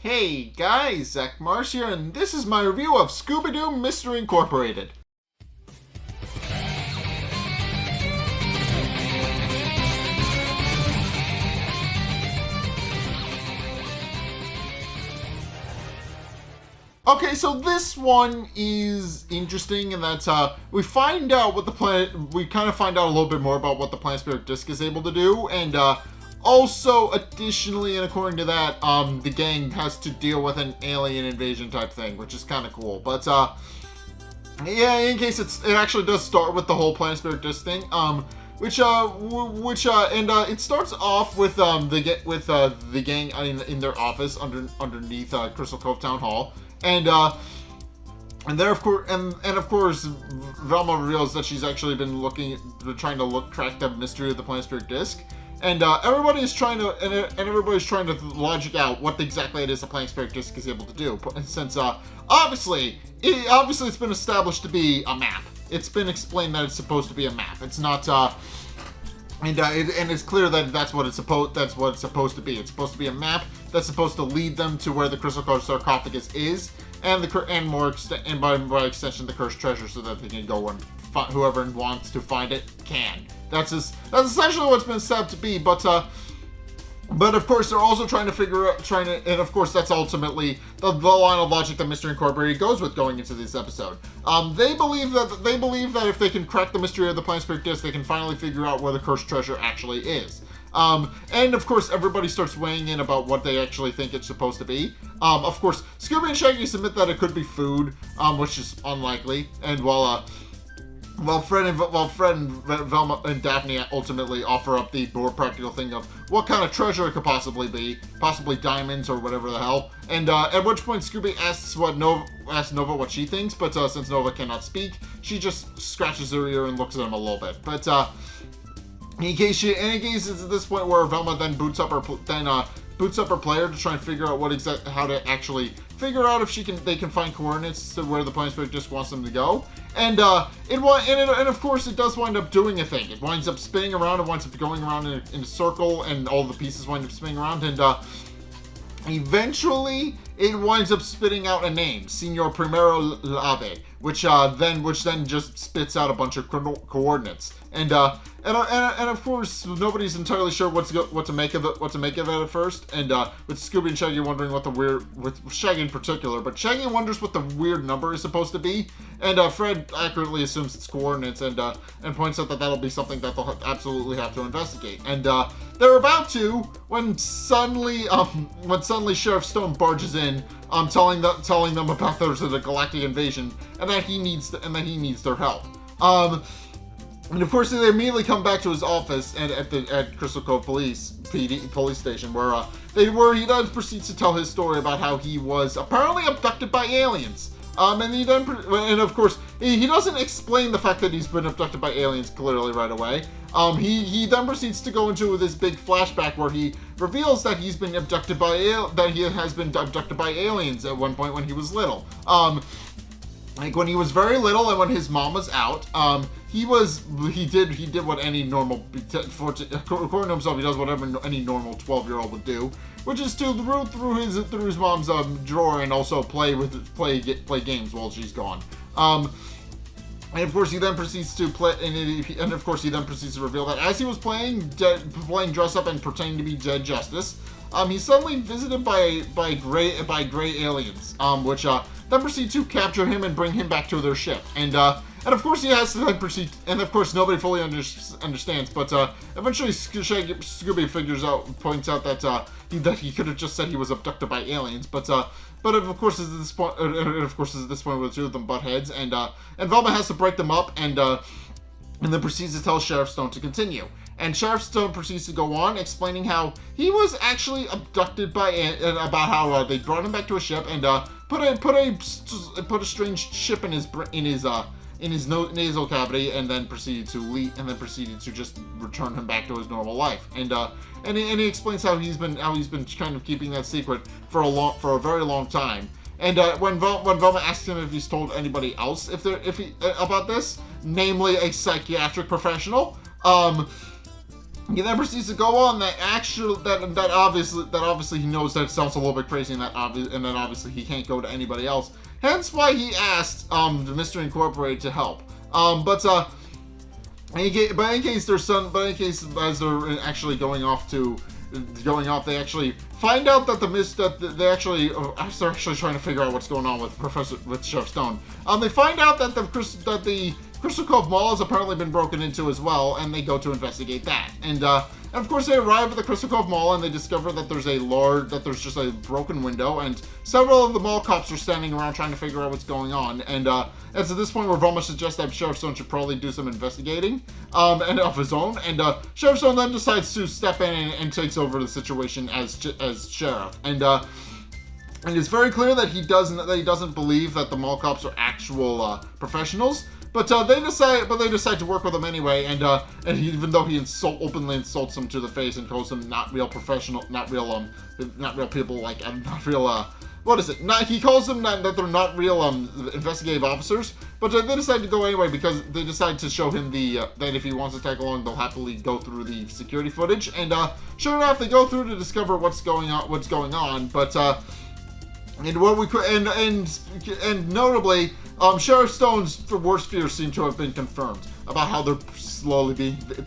Hey guys, Zack here, and this is my review of Scooby-Doo Mystery Incorporated. Okay, so this one is interesting in that we find out what the we kind of find out a little bit more about what the Planet Disc is able to do, and also, additionally, and according to that, the gang has to deal with an alien invasion type thing, which is kind of cool. But yeah, in case it actually does start with the whole Planet Disc thing, it starts off with the gang in their office underneath Crystal Cove Town Hall, and there, of course, and of course, Velma reveals that she's actually been trying to crack the mystery of the Planet Disc. And everybody's trying to logic out what exactly it is the Planet Disc is able to do. Since obviously it's been established to be a map. It's been explained that it's supposed to be a map. It's not, and it's clear that that's what it's supposed to be. It's supposed to be a map that's supposed to lead them to where the Crystal Cove sarcophagus is, and by extension the cursed treasure, so that they can go and whoever wants to find it can. That's essentially what's been set up to be, but of course they're also and of course that's ultimately the line of logic that Mystery Incorporated goes with going into this episode. They believe that if they can crack the mystery of the Planet Disc, they can finally figure out where the cursed treasure actually is. And of course everybody starts weighing in about what they actually think it's supposed to be. Of course, Scooby and Shaggy submit that it could be food, which is unlikely, and while Fred and Velma and Daphne ultimately offer up the more practical thing of what kind of treasure it could possibly be, possibly diamonds or whatever the hell. And at which point Scooby asks Nova what she thinks, but since Nova cannot speak, she just scratches her ear and looks at him a little bit. But in case it's at this point where Velma then boots up her player to try and figure out how to actually figure out if they can find coordinates to where the Planet Disc wants them to go. And of course it does wind up doing a thing. It winds up spinning around, it winds up going around in a circle, and all the pieces wind up spinning around, and eventually it winds up spitting out a name, Senor Primero Lave, which then just spits out a bunch of coordinates. And of course nobody's entirely sure what to make of it at first. And with Scooby and Shaggy wondering with Shaggy in particular, but Shaggy wonders what the weird number is supposed to be, and Fred accurately assumes it's coordinates, and points out that that'll be something that they'll absolutely have to investigate. And they're about to when suddenly Sheriff Stone barges in, telling them about there's a galactic invasion and that he needs their help. And of course, they immediately come back to his office and at Crystal Cove Police Station, where he then proceeds to tell his story about how he was apparently abducted by aliens. And of course, he doesn't explain the fact that he's been abducted by aliens clearly right away. He then proceeds to go into this big flashback where he reveals that he has been abducted by aliens at one point when he was little. Like when he was very little and when his mom was out, he did what any normal, according to himself, he does whatever any normal 12-year-old would do, which is to root through his mom's drawer and also play games while she's gone. And of course, he then proceeds to reveal that as he was playing dress up and pretending to be Dead Justice, he's suddenly visited by gray aliens, which then proceed to capture him and bring him back to their ship. And of course he has to then proceed, and of course nobody fully understands, but eventually Scooby points out that he could have just said he was abducted by aliens, but of course is at this point where the two of them butt heads, and Velma has to break them up, and then proceeds to tell Sheriff Stone to continue. And Sheriff Stone proceeds to go on, explaining how he was actually abducted about how they brought him back to a ship and put a strange chip in his nasal cavity, and then proceeded to just return him back to his normal life. And he explains how he's been kind of keeping that secret for a very long time. And when Velma asks him if he's told anybody else about this, namely a psychiatric professional, He then proceeds to go on that obviously he knows that sounds a little bit crazy, and that obviously he can't go to anybody else. Hence why he asked the Mystery Incorporated to help. But in case as they're actually going off, they actually find out that they're actually trying to figure out what's going on with Sheriff Stone. They find out that the Crystal Cove Mall has apparently been broken into as well, and they go to investigate that. And of course, they arrive at the Crystal Cove Mall, and they discover that there's just a broken window, and several of the mall cops are standing around trying to figure out what's going on. And it's at this point where Velma suggests that Sheriff Stone should probably do some investigating, and of his own. And Sheriff Stone then decides to step in and takes over the situation as sheriff. And it's very clear that he doesn't believe that the mall cops are actual professionals. But they decide to work with him anyway, and even though he openly insults them to the face and calls them not real professional, not real people, like not real what is it? He calls them that they're not real investigative officers. But they decide to go anyway because they decide to show him that if he wants to tag along, they'll happily go through the security footage. And sure enough, they go through to discover what's going on. But and notably, Sheriff Stone's the worst fears seem to have been confirmed about how they're slowly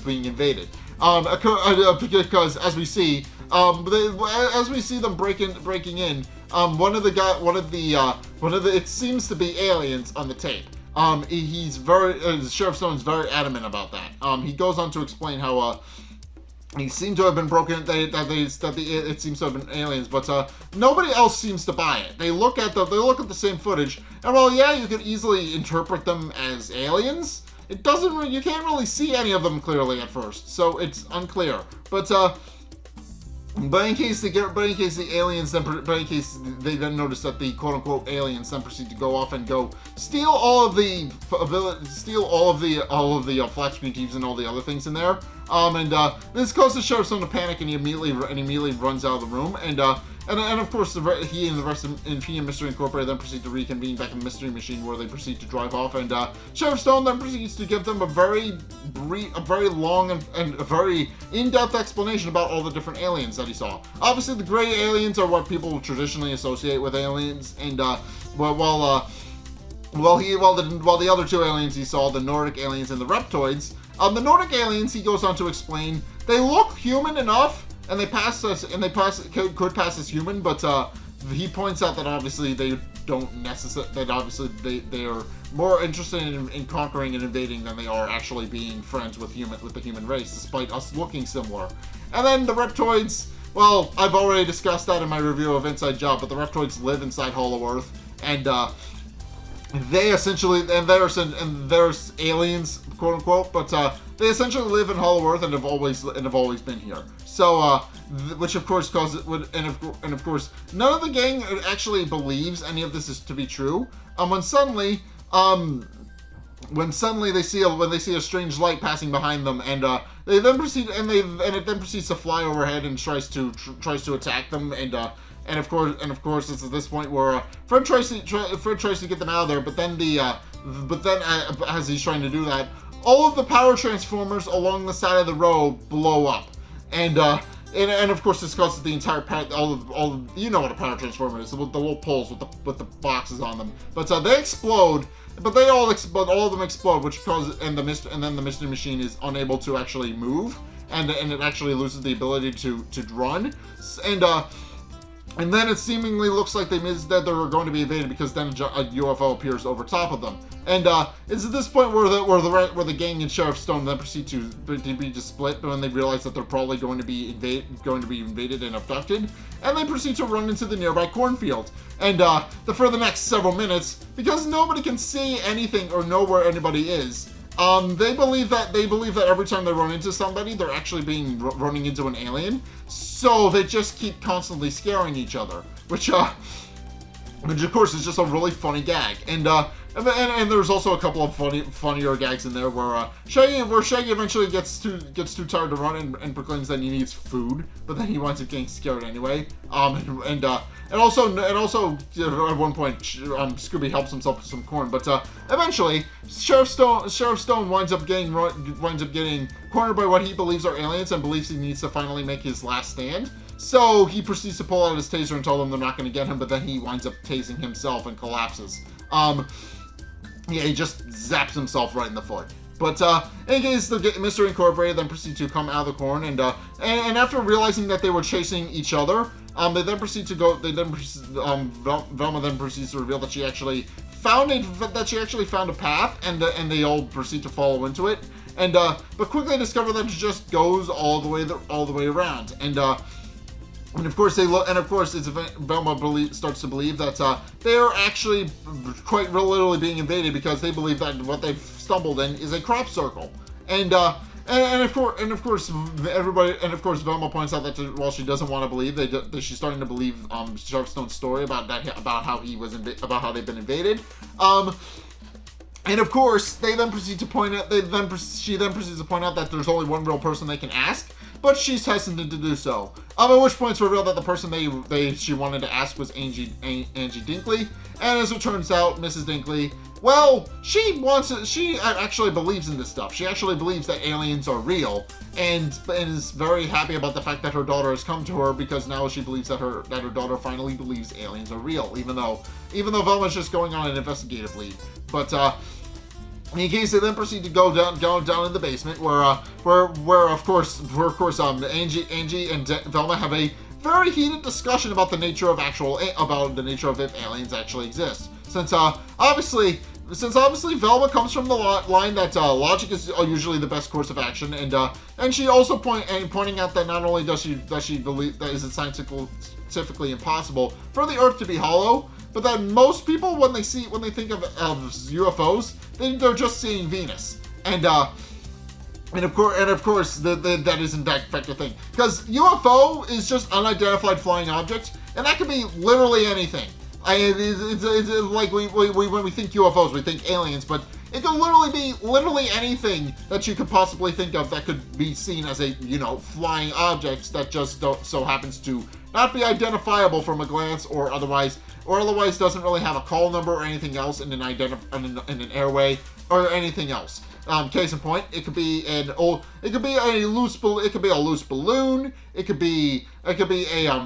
being invaded. Because as we see them breaking in, it seems to be aliens on the tape. Sheriff Stone's very adamant about that. He goes on to explain how he seemed to have been broken. It seems to have been aliens, but nobody else seems to buy it. They look at the same footage, and while you could easily interpret them as aliens, it doesn't. You can't really see any of them clearly at first, so it's unclear. But in case they then notice that the quote unquote aliens then proceed to go off and go steal all of the flat screen TVs and all the other things in there. This causes Sheriff Stone to panic, and he immediately runs out of the room. And of course, he and Mystery Incorporated then proceed to reconvene back in the Mystery Machine, where they proceed to drive off. And Sheriff Stone then proceeds to give them a very long and a very in-depth explanation about all the different aliens that he saw. Obviously, the gray aliens are what people traditionally associate with aliens, and while the other two aliens he saw, the Nordic aliens and the Reptoids. The Nordic aliens, he goes on to explain, they look human enough, and could pass as human, but he points out that obviously they don't necessarily, that obviously they are more interested in conquering and invading than they are actually being friends with the human race, despite us looking similar. And then the Reptoids, well, I've already discussed that in my review of Inside Job, but the Reptoids live inside Hollow Earth, and they essentially, there's aliens, quote unquote, but they essentially live in Hollow Earth and have always been here. So, which of course causes, and of course, none of the gang actually believes any of this is to be true. When suddenly they see a strange light passing behind them, and it then proceeds to fly overhead and tries to attack them, and of course, it's at this point where Fred tries to get them out of there, but then as he's trying to do that, all of the power transformers along the side of the road blow up, and of course this causes the entire all you know what a power transformer is, the little poles with the boxes on them, but they explode. But all of them explode, which causes and then the Mystery Machine is unable to actually move, and it actually loses the ability to run, and then it seemingly looks like that they're going to be invaded, because then a UFO appears over top of them. And it's at this point where the gang and Sheriff Stone then proceed to split when they realize that they're probably going to be invaded and abducted, and they proceed to run into the nearby cornfield. And for the next several minutes, because nobody can see anything or know where anybody is, they believe that every time they run into somebody, they're actually running into an alien. So they just keep constantly scaring each other, which of course is just a really funny gag. And and there's also a couple of funnier gags in there where Shaggy eventually gets too tired to run and proclaims that he needs food, but then he winds up getting scared anyway. And also at one point Scooby helps himself to some corn, but eventually Sheriff Stone winds up getting cornered by what he believes are aliens and believes he needs to finally make his last stand. So he proceeds to pull out his taser and tell them they're not going to get him, but then he winds up tasing himself and collapses. Yeah, he just zaps himself right in the foot. But in case the Mystery Incorporated then proceed to come out of the corn, and after realizing that they were chasing each other, they then proceed to go. Velma then proceeds to reveal that she actually found a path, and they all proceed to follow into it, but quickly discover that it just goes all the way around, and of course Velma starts to believe that they are actually quite literally being invaded, because they believe that what they've stumbled in is a crop circle, and of course Velma points out that while she doesn't want to believe, she's starting to believe Sheriff Stone's story about how they've been invaded. And of course, she then proceeds to point out that there's only one real person they can ask, but she's hesitant to do so. At which point it's revealed that the person she wanted to ask was Angie Dinkley, and as it turns out, Mrs. Dinkley, well, she actually believes in this stuff. She actually believes that aliens are real, and is very happy about the fact that her daughter has come to her, because now she believes that her daughter finally believes aliens are real, even though Velma's just going on an investigative lead. But in case they then proceed to go down in the basement, where of course Angie and Velma have a very heated discussion about the nature of if aliens actually exist. Since obviously Velma comes from the line that logic is usually the best course of action, and she also pointing out that not only does she believe that is it scientifically impossible for the Earth to be hollow, but that most people when they think of UFOs, they're just seeing Venus, and of course that isn't that fact a thing, because UFO is just unidentified flying object, and that could be literally anything. It's like when we think UFOs, we think aliens, but it could literally be anything that you could possibly think of that could be seen as a flying object that just so happens to not be identifiable from a glance, or otherwise doesn't really have a call number or anything else in an airway or anything else. Case in point, it could be a loose balloon. It could be a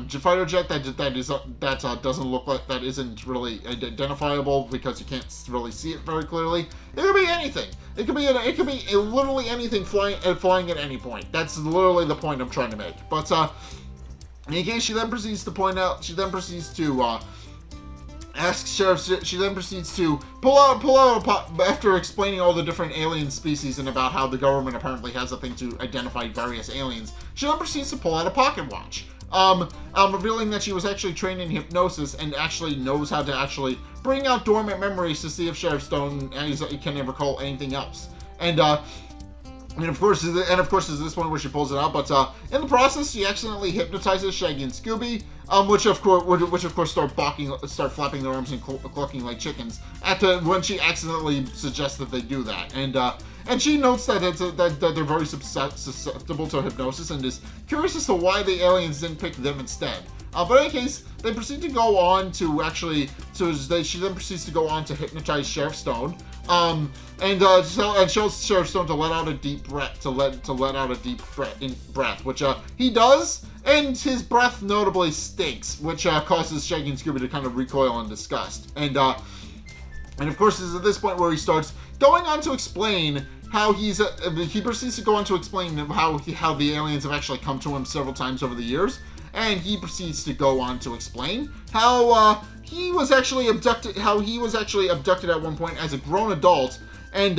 fighter jet that doesn't look like, that isn't really identifiable because you can't really see it very clearly. It could be anything. It could be literally anything flying at any point. That's literally the point I'm trying to make. But in case she then proceeds to ask Sheriff. She then proceeds to pull out after explaining all the different alien species and about how the government apparently has a thing to identify various aliens. She then proceeds to pull out a pocket watch, revealing that she was actually trained in hypnosis and actually knows how to actually bring out dormant memories to see if Sheriff Stone can ever recall anything else. And of course, is this one where she pulls it out, but in the process, she accidentally hypnotizes Shaggy and Scooby, which of course start flapping their arms and clucking like chickens when she accidentally suggests that they do that, and she notes that they're very susceptible to hypnosis and is curious as to why the aliens didn't pick them instead. But in any case, they proceed to go on to she then proceeds to go on to hypnotize Sheriff Stone, and shows Sheriff Stone to let out a deep breath, which he does, and his breath notably stinks, which causes Shaggy and Scooby to kind of recoil in disgust. And of course, it's at this point where he starts going on to explain how he proceeds to go on to explain how the aliens have actually come to him several times over the years. And he proceeds to go on to explain how he was actually abducted at one point as a grown adult, and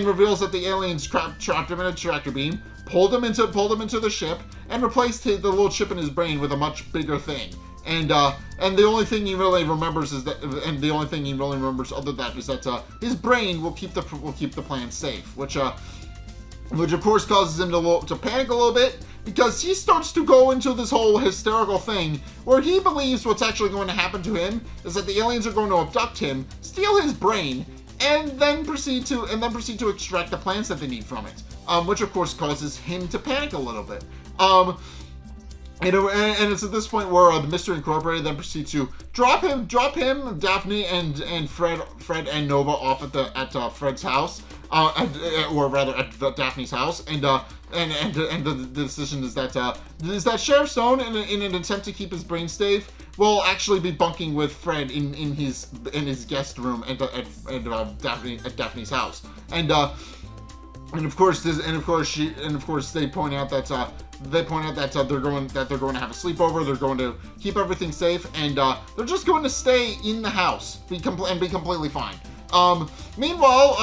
reveals that the aliens trapped him in a tractor beam, pulled him into the ship, and replaced the little chip in his brain with a much bigger thing. And the only thing he really remembers other than that is that his brain will keep the plan safe, which which of course causes him to panic a little bit, because he starts to go into this whole hysterical thing where he believes what's actually going to happen to him is that the aliens are going to abduct him, steal his brain, and then proceed to extract the plants that they need from it, which of course causes him to panic a little bit. And it's at this point where the Mystery Incorporated then proceed to drop him, Daphne and Fred and Nova off at Fred's house, or rather at Daphne's house, and the decision is that Sheriff Stone, in an attempt to keep his brain safe, will actually be bunking with Fred in his guest room at Daphne's house, and of course they point out that. They're going to have a sleepover. They're going to keep everything safe, and they're just going to stay in the house, and be completely fine. Meanwhile,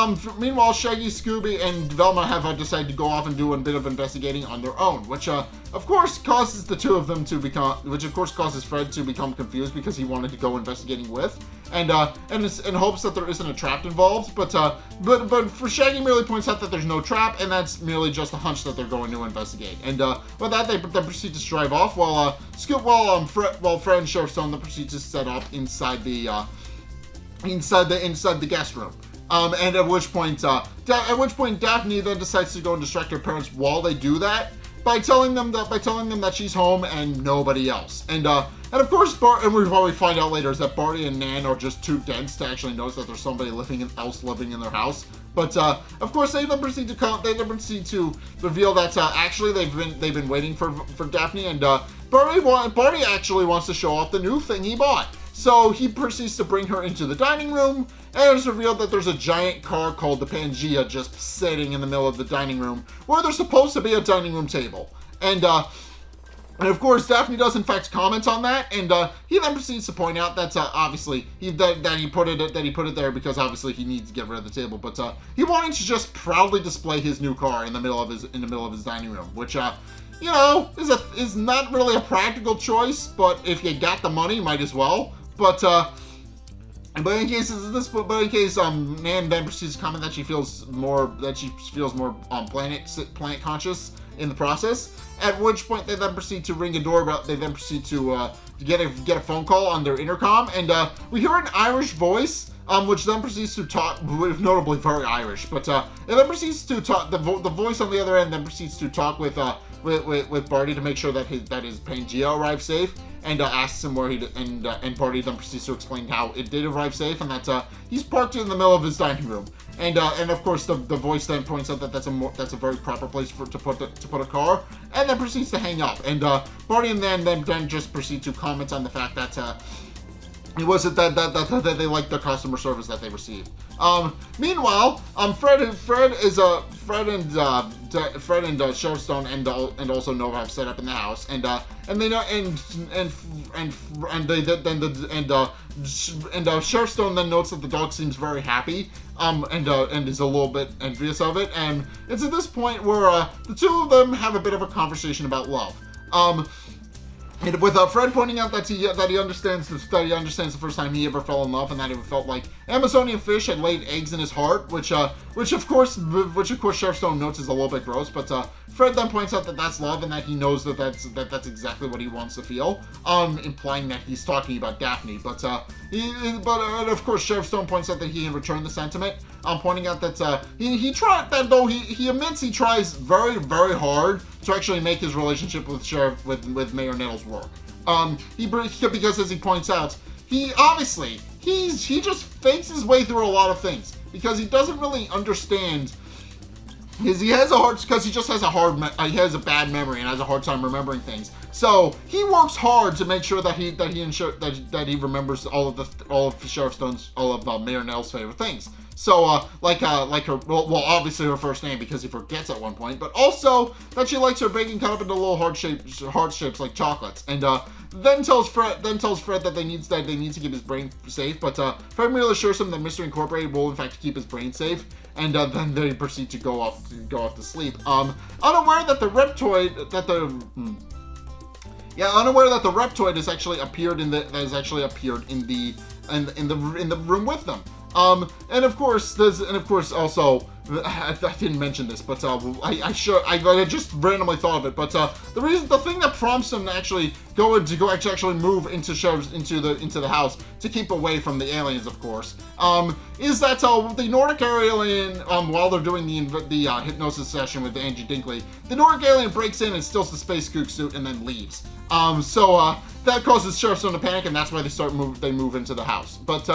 Shaggy, Scooby, and Velma have decided to go off and do a bit of investigating on their own, which of course causes the two of them to become, which of course causes Fred to become confused because he wanted to go investigating with, and in hopes that there isn't a trap involved, but for Shaggy merely points out that there's no trap, and that's merely just a hunch that they're going to investigate, and with that they then proceed to drive off while Fred and Sheriff Stone then proceed to set off inside the guest room. And at which point Daphne then decides to go and distract her parents while they do that by telling them that she's home and nobody else. And of course and what we find out later is that Barty and Nan are just too dense to actually notice that there's somebody living in their house. But of course they then proceed to reveal that actually they've been waiting for Daphne, and Barty actually wants to show off the new thing he bought. So he proceeds to bring her into the dining room, and it's revealed that there's a giant car called the Pangea just sitting in the middle of the dining room, where there's supposed to be a dining room table. And of course, Daphne does in fact comment on that, and he then proceeds to point out that obviously he put it there because obviously he needs to get rid of the table, but he wanted to just proudly display his new car in the middle of his dining room, which is not really a practical choice, but if you got the money, might as well. But in case Nan then proceeds to comment that she feels more planet conscious in the process. At which point they then proceed to ring a doorbell. They then proceed to get a phone call on their intercom, and we hear an Irish voice, which then proceeds to talk, notably very Irish. But it then proceeds to talk. The voice on the other end then proceeds to talk with Barty to make sure that his Pangea arrives safe. And asks him where and Barty then proceeds to explain how it did arrive safe, and that he's parked in the middle of his dining room. And of course the voice then points out that that's a very proper place to put a car, and then proceeds to hang up. And Barty and then just proceed to comment on the fact that it wasn't that they liked the customer service that they received. Meanwhile, Fred and Sheriff Stone and also Nova have set up in the house, and they know Sheriff Stone then notes that the dog seems very happy, and is a little bit envious of it, and it's at this point where the two of them have a bit of a conversation about love. And with Fred pointing out that he understands the first time he ever fell in love, and that it felt like Amazonian fish had laid eggs in his heart, which of course Sheriff Stone notes is a little bit gross, but Fred then points out that that's love, and that he knows that's exactly what he wants to feel, implying that he's talking about Daphne. But of course Sheriff Stone points out that he can return the sentiment, pointing out that he tried that, though he admits he tries very, very hard to actually make his relationship with Mayor Nettles work. Because as he points out, he just fakes his way through a lot of things because he doesn't really understand. He has a bad memory and has a hard time remembering things. So he works hard to make sure that he remembers all of Mayor Nell's favorite things. So like her, well, obviously her first name because he forgets at one point, but also that she likes her bacon cut up into little heart shapes like chocolates, and then tells Fred that they need to keep his brain safe. But Fred merely assures him that Mystery Incorporated will in fact keep his brain safe, and then they proceed to go off to sleep. Unaware that the reptoid has actually appeared in the room with them. And of course, also, I didn't mention this, but I just randomly thought of it. But the thing that prompts him to actually actually move into the house to keep away from the aliens, of course, is that the Nordic alien, while they're doing the hypnosis session with Angie Dinkley, the Nordic alien breaks in and steals the space kook suit and then leaves. So that causes Sheriff Stone to panic, and that's why they move into the house. But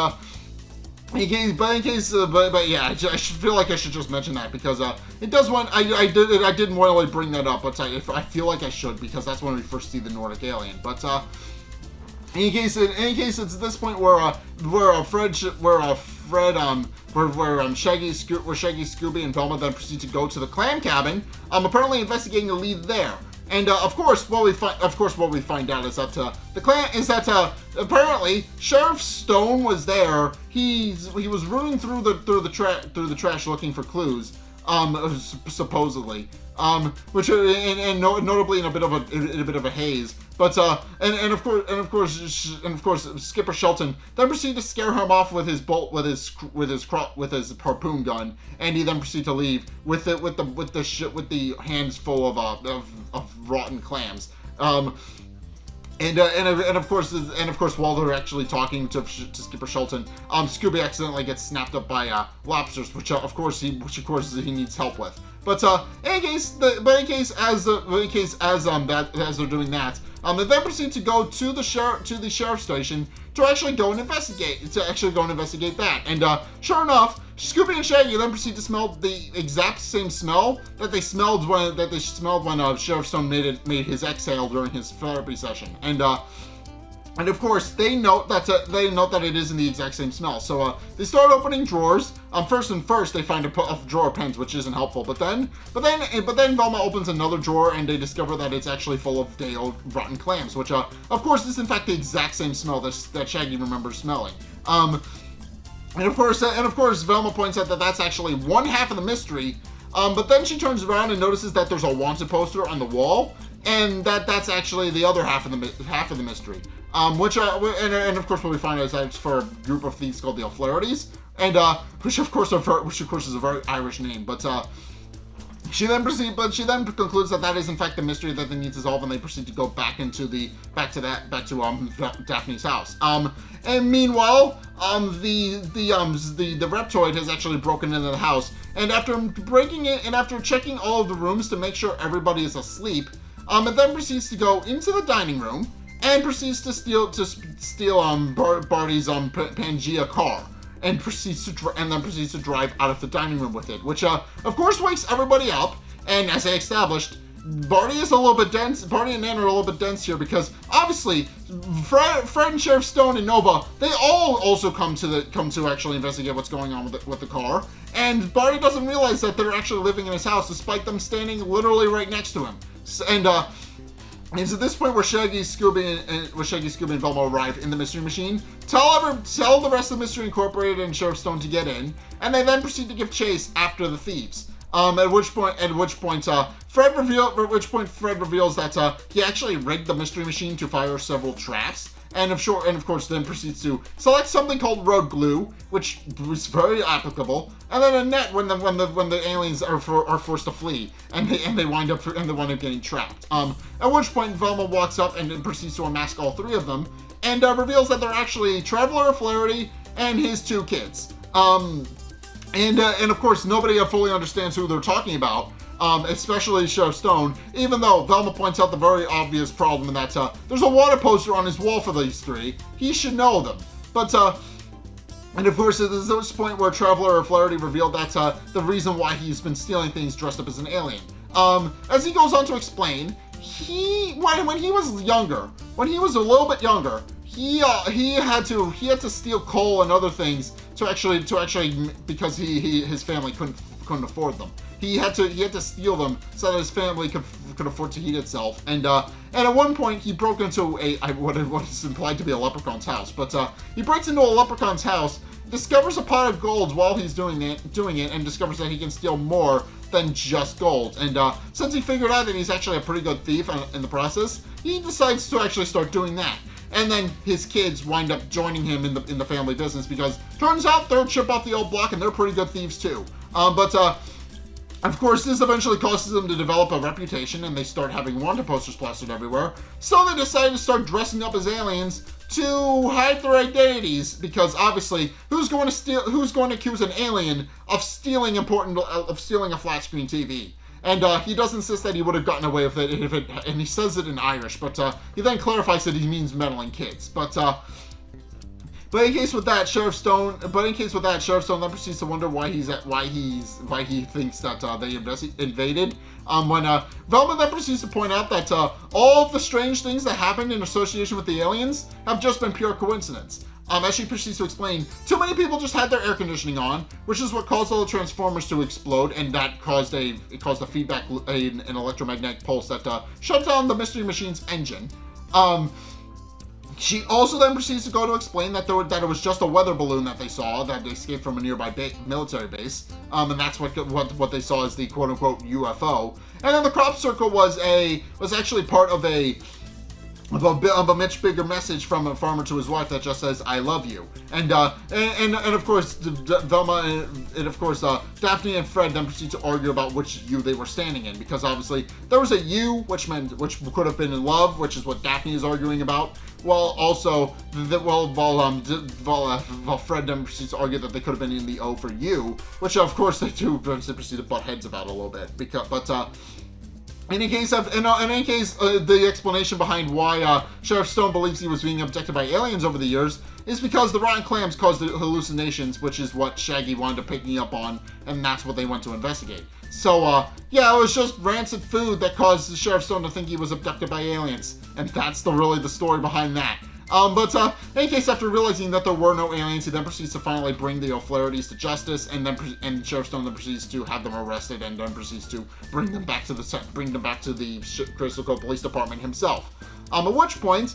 yeah, I feel like I should just mention that because it does one. I didn't really bring that up, but I feel like I should because that's when we first see the Nordic alien. But in any case, it's this point where Shaggy, Scooby, and Velma then proceed to go to the clam cabin, apparently investigating a lead there. And of course, what we find out is that apparently Sheriff Stone was there. He was rooting through the trash looking for clues, supposedly. Which notably in a bit of a haze. But and of course Skipper Shelton then proceeded to scare him off with his harpoon gun, and he then proceeded to leave with the hands full of rotten clams. And of course, while they're actually talking to Skipper Shelton, Scooby accidentally gets snapped up by lobsters, which of course he needs help with. But in any case, as they're doing that, they then proceed to go to the sheriff's station to actually go and investigate that. And sure enough, Scooby and Shaggy then proceed to smell the exact same smell that they smelled when Sheriff Stone made his exhale during his therapy session. And of course, they note that it isn't the exact same smell. So they start opening drawers. First, they find a drawer of pens, which isn't helpful. But then Velma opens another drawer, and they discover that it's actually full of day-old rotten clams, which of course is in fact the exact same smell that Shaggy remembers smelling. And of course, Velma points out that that's actually one half of the mystery. But then she turns around and notices that there's a wanted poster on the wall, and that's actually the other half of the mystery. Which of course what we find out is that it's for a group of thieves called the O'Flahertys, and which of course is a very Irish name. But she then concludes that is in fact the mystery that they need to solve, and they proceed to go back to Daphne's house. And meanwhile, the Reptoid has actually broken into the house, and after breaking it and after checking all of the rooms to make sure everybody is asleep, it then proceeds to go into the dining room and proceeds to steal Barty's Pangea car, and proceeds to drive out of the dining room with it, which of course wakes everybody up. And as I established, Barty is a little bit dense. Barty and Nan are a little bit dense here because obviously Fred and Sheriff Stone and Nova, they all also come to actually investigate what's going on with the car. And Barty doesn't realize that they're actually living in his house despite them standing literally right next to him. And it's at this point where Shaggy, Scooby, and Velma arrive in the Mystery Machine, tell the rest of the Mystery Incorporated and Sheriff Stone to get in, and they then proceed to give chase after the thieves. At which point Fred reveals that he actually rigged the Mystery Machine to fire several traps, and of course then proceeds to select something called road glue, which was very applicable, and then a net when the aliens are forced to flee, and they wind up getting trapped. At which point Velma walks up and proceeds to unmask all three of them, and reveals that they're actually Traveler O'Flaherty and his two kids. And of course nobody fully understands who they're talking about. Especially Sheriff Stone, even though Velma points out the very obvious problem in that there's a water poster on his wall for these three. He should know them. But, and of course, there's this point where Traveler O'Flaherty revealed that the reason why he's been stealing things dressed up as an alien. As he goes on to explain, when he was a little bit younger, he had to steal coal and other things to actually because his family couldn't afford them. He had to steal them so that his family could afford to heat itself. And at one point he broke into what is implied to be a leprechaun's house. But he breaks into a leprechaun's house, discovers a pot of gold while he's doing it, and discovers that he can steal more than just gold. And since he figured out that he's actually a pretty good thief in the process, he decides to actually start doing that. and then his kids wind up joining him in the family business because turns out they're a chip off the old block and they're pretty good thieves too. Of course, this eventually causes them to develop a reputation, and they start having wanted posters plastered everywhere. So they decide to start dressing up as aliens to hide their identities, because obviously, who's going to accuse an alien of stealing a flat screen TV? And he does insist that he would have gotten away with it and he says it in Irish, but he then clarifies that he means meddling kids. But in case with that, Sheriff Stone then proceeds to wonder why he thinks that they invaded. When Velma then proceeds to point out that all of the strange things that happened in association with the aliens have just been pure coincidence. As she proceeds to explain, too many people just had their air conditioning on, which is what caused all the transformers to explode, and that caused a feedback, an electromagnetic pulse that shut down the Mystery Machine's engine. She also then proceeds to go to explain that it was just a weather balloon that they saw that escaped from a nearby military base, and that's what they saw as the quote-unquote UFO. And then the crop circle was actually part of a much bigger message from a farmer to his wife that just says "I love you," and of course Velma and of course Daphne and Fred then proceed to argue about which U they were standing in, because obviously there was a U which could have been in love, which is what Daphne is arguing about, while Fred then proceeds to argue that they could have been in the O for you, which of course they do proceed to butt heads about a little bit, In any case, the explanation behind why Sheriff Stone believes he was being abducted by aliens over the years is because the rotten clams caused the hallucinations, which is what Shaggy wound up picking up on, and that's what they went to investigate. So, it was just rancid food that caused Sheriff Stone to think he was abducted by aliens, and that's really the story behind that. In any case, after realizing that there were no aliens, he then proceeds to finally bring the O'Flahertys to justice, and Sheriff Stone then proceeds to have them arrested, and then proceeds to bring them back to the Crystal Cove Police Department himself. At which point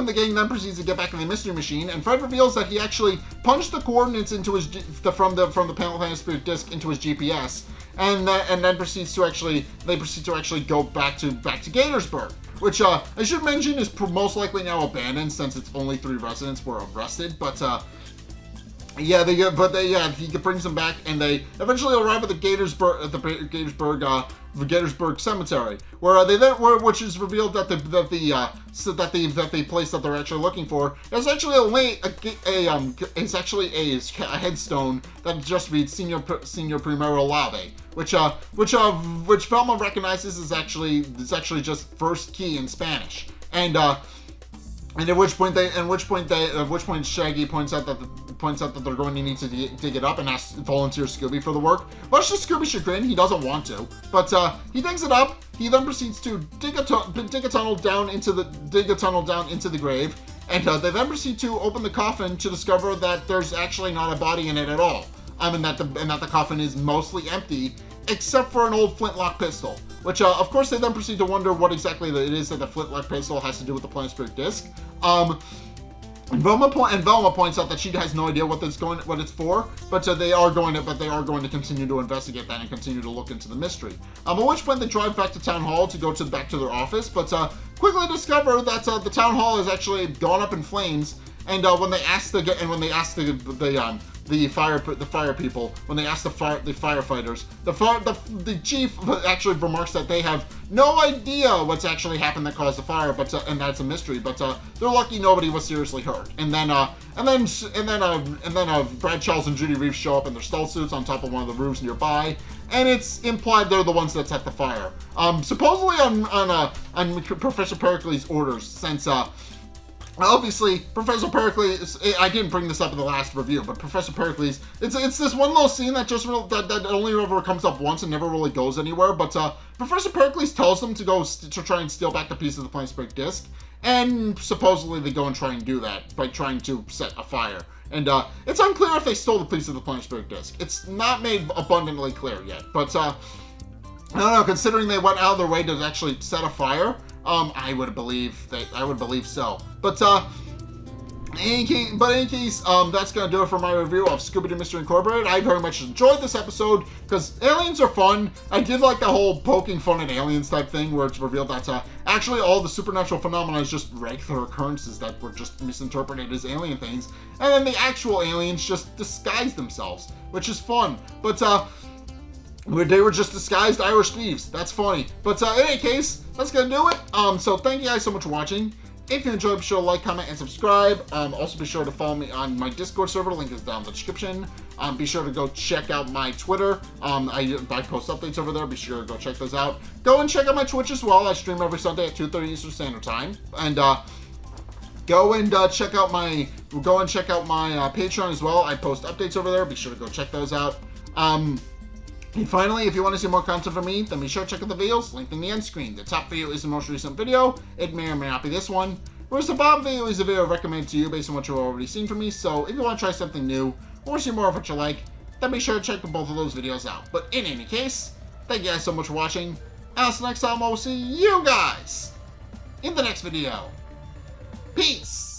the gang then proceeds to get back in the Mystery Machine, and Fred reveals that he actually punched the coordinates into his from the Planet Spirit disc into his GPS, and then proceeds to actually go back to Gatorsburg, which I should mention is most likely now abandoned since it's only 3 residents were arrested. He brings them back, and they eventually arrive at the Gatorsburg Cemetery, which is revealed that the place that they're actually looking for is actually a headstone that just reads Senior Primero Lave, which Velma recognizes is actually just first key in Spanish, and at which point Shaggy points out that they're going to need to dig it up and volunteer Scooby for the work. Much to Scooby's chagrin, he doesn't want to, but he digs it up. He then proceeds to dig a tunnel down into the grave, and they then proceed to open the coffin to discover that there's actually not a body in it at all. And that the coffin is mostly empty, except for an old flintlock pistol, which of course they then proceed to wonder what exactly it is that the flintlock pistol has to do with the Planet Spirit disc. And Velma points out that she has no idea what it's for, but they are going to continue to investigate that and continue to look into the mystery. At which point they drive back to town hall to go back to their office, but quickly discover that the town hall has actually gone up in flames. And when they ask the fire people, when they ask the firefighters, the chief actually remarks that they have no idea what's actually happened that caused the fire, and that's a mystery. But they're lucky nobody was seriously hurt. And then Brad Charles and Judy Reeves show up in their stealth suits on top of one of the roofs nearby, and it's implied they're the ones that set the fire. Supposedly on Professor Pericles' orders, since obviously, Professor Pericles, I didn't bring this up in the last review, but Professor Pericles, it's this one little scene that that only ever comes up once and never really goes anywhere, but Professor Pericles tells them to go to try and steal back the piece of the Planet Spirit disc, and supposedly they go and try and do that by trying to set a fire. And it's unclear if they stole the piece of the Planet Spirit disc. It's not made abundantly clear yet, but I don't know, considering they went out of their way to actually set a fire, I would believe so. But In any case, that's going to do it for my review of Scooby-Doo Mystery Incorporated. I very much enjoyed this episode because aliens are fun. I did like the whole poking fun at aliens type thing where it's revealed that actually all the supernatural phenomena is just regular occurrences that were just misinterpreted as alien things. And then the actual aliens just disguise themselves, which is fun. But they were just disguised Irish thieves. That's funny. But in any case, that's going to do it. So thank you guys so much for watching. If you enjoyed, be sure to like, comment, and subscribe. Also, be sure to follow me on my Discord server. Link is down in the description. Be sure to go check out my Twitter. I post updates over there. Be sure to go check those out. Go and check out my Twitch as well. I stream every Sunday at 2:30 Eastern Standard Time. And go and check out my Patreon as well. I post updates over there. Be sure to go check those out. And finally, if you want to see more content from me, then be sure to check out the videos linked in the end screen. The top video is the most recent video. It may or may not be this one. Whereas the bottom video is a video recommended to you based on what you've already seen from me. So if you want to try something new or see more of what you like, then be sure to check both of those videos out. But in any case, thank you guys so much for watching. Until next time, I will see you guys in the next video. Peace!